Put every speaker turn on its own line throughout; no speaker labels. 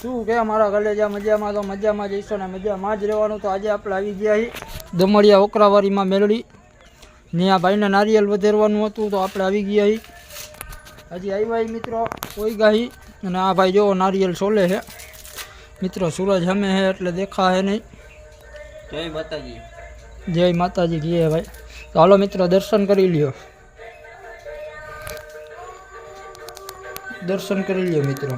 શું કે મારા કલેજા મજામાં તો મજામાં જઈશું ને મજામાં જ રહેવાનું. તો આજે આપણે આવી ગયા છીએ દમડિયા ઓકરાવારીમાં મેળવી ને આ ભાઈને નારિયેલ વધેરવાનું હતું તો આપણે આવી ગયા છીએ. હજી આવ્યા મિત્રો કોઈ ગાહી અને આ ભાઈ જો નારિયેલ સોલે છે મિત્રો. સૂરજ હમે છે એટલે દેખા હે નહીં.
જય માતાજી.
જય માતાજી કહીએ ભાઈ. તો હાલો મિત્રો દર્શન કરી લ્યો, દર્શન કરી લ્યો મિત્રો.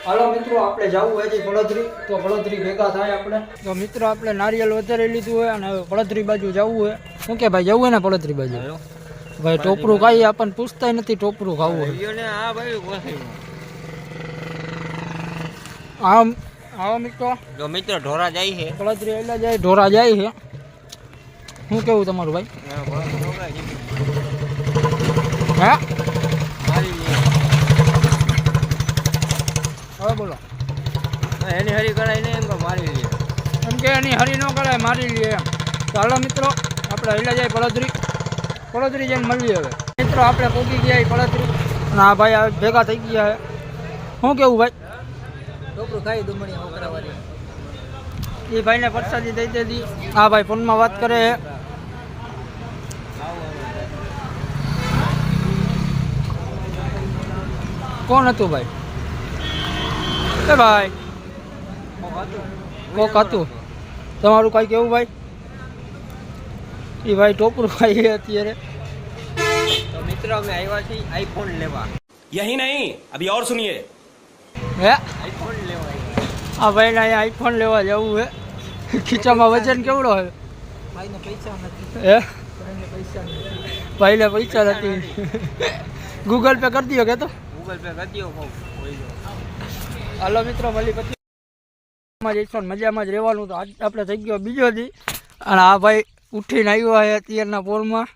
હાલો મિત્રો આપણે જવું હોય છે પડોદરી, તો પડોદરી ભેગા થાય આપણે. તો મિત્રો આપણે નારિયેલ વધારી લીધું હોય અને હવે પડોદરી બાજુ જવું હોય. શું કે ભાઈ જવું હોય ને પડોદરી બાજુ? ભાઈ ટોપરું ખાઈ આપણને પૂછતા નથી ટોપરું ખાવું હોય. આમ આવો મિત્રો.
જો મિત્રો ઢોરા જાય છે
પડોદરી એલા જાય ઢોરા જાય છે. શું કેવું તમારું ભાઈ? હે હવે બોલો.
એની હરી કરાય ને એમ કે મારી લે,
એમ કે એની હરી ન કરાય મારી લે એમ. તો હાલો મિત્રો આપણે હેલા જાય પડોદરી, પડોદરી જઈને મળીએ. હવે મિત્રો આપણે પોગી ગયા પડોદરી અને આ ભાઈ ભેગા થઈ ગયા છે. શું કેવું ભાઈ?
ટોપરું ખાઈ દમડિયા ઓકરાવારી.
એ ભાઈને પ્રસાદી દઈ દીધી. આ ભાઈ ફોનમાં વાત કરે છે. કોણ હતું ભાઈ? એ ભાઈ કોક હતું. તમારું કઈ કેવું ભાઈ? એ ભાઈ ટોપરું ખાઈ અત્યારે.
તો મિત્રો અમે આવ્યા છીએ આઈફોન લેવા.
यही नहीं अभी और सुनिए.
હે
આઈફોન લેવા આવ્યા.
આ ભાઈને અહીંયા આઈફોન લેવા જવું છે. ખીચામાં વજન કેવડો હોય?
ભાઈને પૈસા નથી.
હે
ભાઈને પૈસા નથી.
ભાઈને પૈસા નથી. ગૂગલ પે કરી દો કે તો
ગૂગલ પે કરી દો કોઈ.
હાલો મિત્રો મળી પછી જઈશું મજામાં જ રહેવાનું. તો આજ આપણે થઈ ગયો બીજો દી અને આ ભાઈ ઉઠીને આવ્યો છે અત્યારના પોરમાં.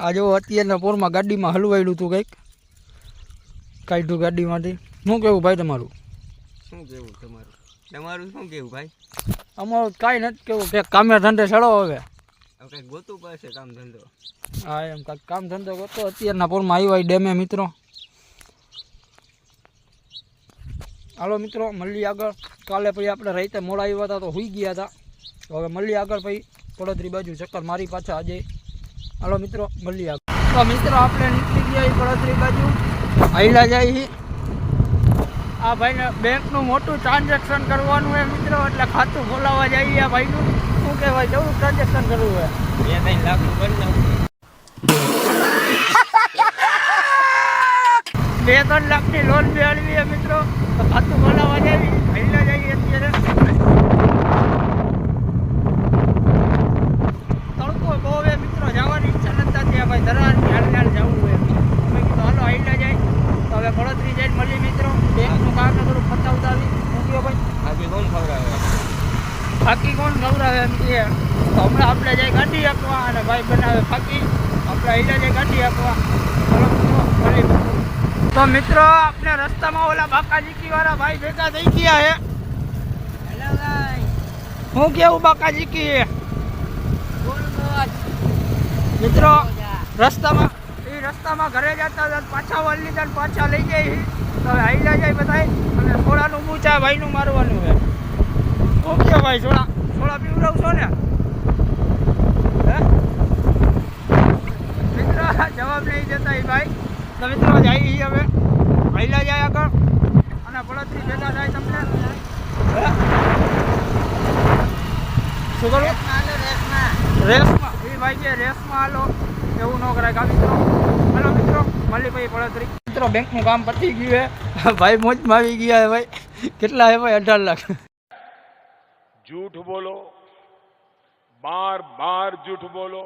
આ જો અત્યારના પોરમાં ગાડીમાં હલવાયેલું હતું કંઈક કાઢ્યું ગાડીમાંથી. શું કેવું ભાઈ તમારું?
શું કેવું તમારું? તમારું શું કેવું ભાઈ?
અમારું કાંઈ નથી કેવું કે કામે ધંધે ચડો હવે.
હવે કંઈક ગોતું પડશે કામ ધંધો.
હા એમ કાંઈક કામ ધંધો કરતો અત્યારના પોરમાં આવ્યા ડેમે મિત્રો. હાલો મિત્રો મળીએ આગળ. કાલે પછી આપણે રાતે મોડા આવ્યા હતા તો સુઈ ગયા હતા. તો હવે મળીએ આગળ પછી પડોદરી બાજુ ચક્કર મારી પાછા આજે. હાલો મિત્રો મળીએ આગળ. તો મિત્રો આપણે નીકળી ગયા પડોદરી બાજુ હાઈલા જાય. આ ભાઈને બેંકનું મોટું ટ્રાન્ઝેક્શન કરવાનું હોય મિત્રો એટલે ખાતું ખોલાવવા જઈએ. આ ભાઈનું શું કહેવાય જવું ટ્રાન્ઝેક્શન કરવું હોય.
2-3 લાખનું કરી નાખું.
2-3 લાખની લોન મેળવીએ મિત્રો તો ખાતું ખોલાવવા જઈએ. હાઈલા જઈએ અત્યારે. તડકો બહુ હે મિત્રો જવાની ઈચ્છા નથી થતી. ભાઈ ધરાની હાલ જવું હોય અમે કીધું હાલો હાઈલા જાય. તો હવે પડોદરી જઈને મળી મિત્રો. બેંકનું કામ થોડું પતાવતા આવી. શું કહો ભાઈ?
બાકી કોણ ખવડાવે?
ફાકી કોણ ખવડાવે એમ કે તો હમણાં આપણે જાય ગાડી આપવા અને ભાઈ બનાવે ફાકી. આપણે હાઈલા જાય ગાડી આપવા. ચાલો મિત્રો મળી. તો મિત્રો આપણે રસ્તામાં ઓલા બાકાજીકી વાળા ભાઈ ભેગા થઈ ગયા છે.
Hello guys.
હું કેવું બાકાજીકી મિત્રો રસ્તામાં ઘરે જતા હતા પાછા વળ લીધા પાછા લઈ જાય. તો હવે હાઈલા જાય બધા અને સોડાનું બૂચા ભાઈનું મારવાનું છે. ઓકે ભાઈ સોડા પીવડાવશો ને? હે મિત્રો જવાબ નહીં જતા એ ભાઈ. તો મિત્રો જાય હવે હાઈલા જાય આગળ અને પડોદરી ભેગા થાય તમને. શું કરું? રેસમાં એ ભાઈ કે રેસમાં હાલો એવું ન કરાય. કા મિત્રો હાલો મિત્રો મળી ભાઈ પડોદરી. મિત્રો બેંકનું કામ પતી ગયું છે. ભાઈ મોજમાં આવી ગયા છે ભાઈ. કેટલા છે ભાઈ? 18 લાખ.
झूठ बोलो, बार बार झूठ बोलो.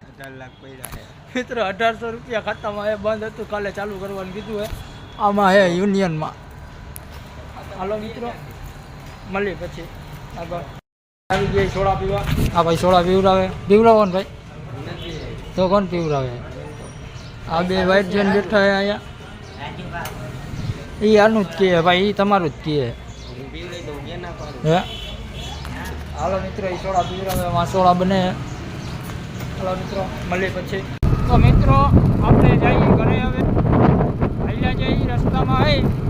18 લાખ પડ્યા છે
મિત્રો. 1800 રૂપિયા ખાતામાં એ બંધ હતું. કાલે ચાલુ કરવાનું કીધું હે આમાં હે યુનિયનમાં. હાલો મિત્રો મળી પછી આગળ. આવી ગયા સોડા પીવા. હા ભાઈ સોડા પીવડાવો ને ભાઈ. તો કોણ પીવડાવે? આ બે વાઈટ જણ બેઠા હે અહીંયા. એ આનું જ કહે ભાઈ, એ તમારું જ કહે. હે હાલો મિત્રો એ સોડા પીવડાવે. એમાં સોડા બને. હાલો મિત્રો મળીએ પછી. તો મિત્રો આપણે જઈએ ઘરે હવે. હાલ્યા જઈએ બાય.